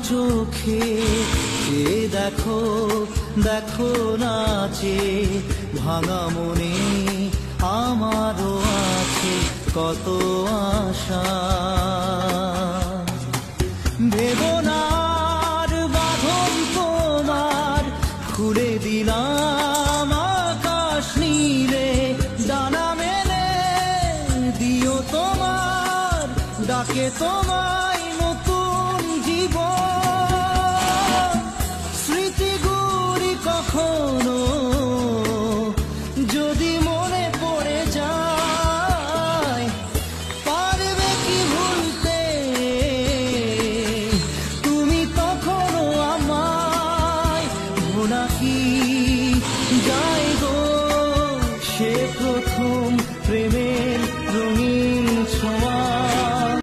চোখে দেখো দেখো নাচে ভাঙা মনে আমারও আছে কত আশা। বেদনার বাঁধন তোমার খুলে দিলাম আকাশ নীলে, ডানা মেলে দিও তোমার ডাকে তোমায়